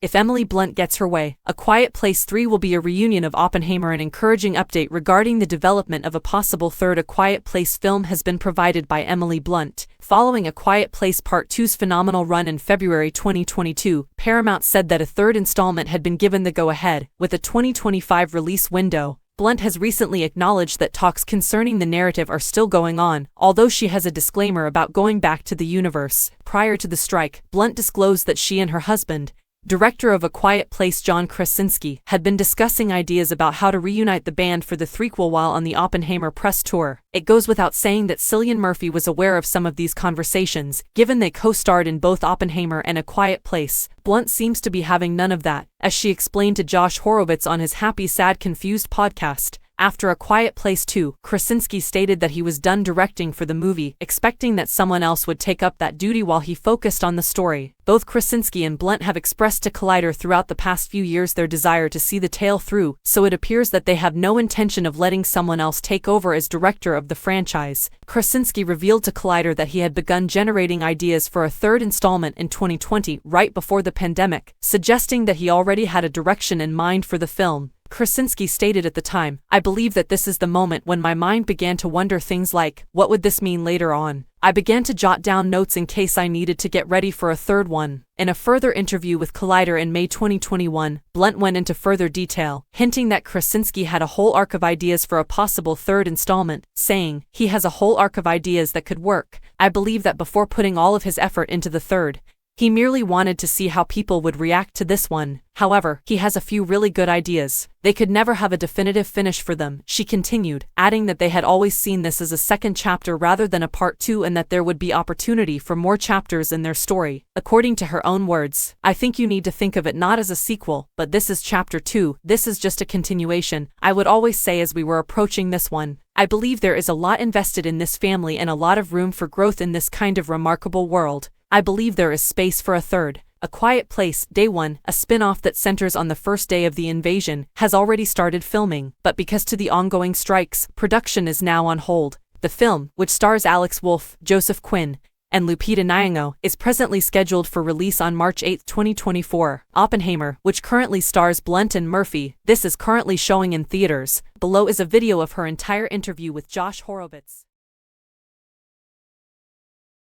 If Emily Blunt gets her way, A Quiet Place 3 will be a reunion of Oppenheimer. An encouraging update regarding the development of a possible third A Quiet Place film has been provided by Emily Blunt. Following A Quiet Place Part 2's phenomenal run in February 2022, Paramount said that a third installment had been given the go-ahead, with a 2025 release window. Blunt has recently acknowledged that talks concerning the narrative are still going on, although she has a disclaimer about going back to the universe. Prior to the strike, Blunt disclosed that she and her husband, director of A Quiet Place John Krasinski, had been discussing ideas about how to reunite the band for the threequel while on the Oppenheimer press tour. It goes without saying that Cillian Murphy was aware of some of these conversations, given they co-starred in both Oppenheimer and A Quiet Place. Blunt seems to be having none of that, as she explained to Josh Horowitz on his Happy Sad Confused podcast. After A Quiet Place 2, Krasinski stated that he was done directing for the movie, expecting that someone else would take up that duty while he focused on the story. Both Krasinski and Blunt have expressed to Collider throughout the past few years their desire to see the tale through, so it appears that they have no intention of letting someone else take over as director of the franchise. Krasinski revealed to Collider that he had begun generating ideas for a third installment in 2020, right before the pandemic, suggesting that he already had a direction in mind for the film. Krasinski stated at the time, "I believe that this is the moment when my mind began to wonder things like, what would this mean later on? I began to jot down notes in case I needed to get ready for a third one." In a further interview with Collider in May 2021, Blunt went into further detail, hinting that Krasinski had a whole arc of ideas for a possible third installment, saying, "He has a whole arc of ideas that could work. I believe that before putting all of his effort into the third, he merely wanted to see how people would react to this one. However, he has a few really good ideas. They could never have a definitive finish for them," she continued, adding that they had always seen this as a second chapter rather than a part 2 and that there would be opportunity for more chapters in their story. According to her own words, "I think you need to think of it not as a sequel, but this is chapter 2, this is just a continuation. I would always say as we were approaching this one, I believe there is a lot invested in this family and a lot of room for growth in this kind of remarkable world. I believe there is space for a third." A Quiet Place, Day 1, a spin-off that centers on the first day of the invasion, has already started filming, but because to the ongoing strikes, production is now on hold. The film, which stars Alex Wolff, Joseph Quinn, and Lupita Nyong'o, is presently scheduled for release on March 8, 2024. Oppenheimer, which currently stars Blunt and Murphy, this is currently showing in theaters. Below is a video of her entire interview with Josh Horowitz.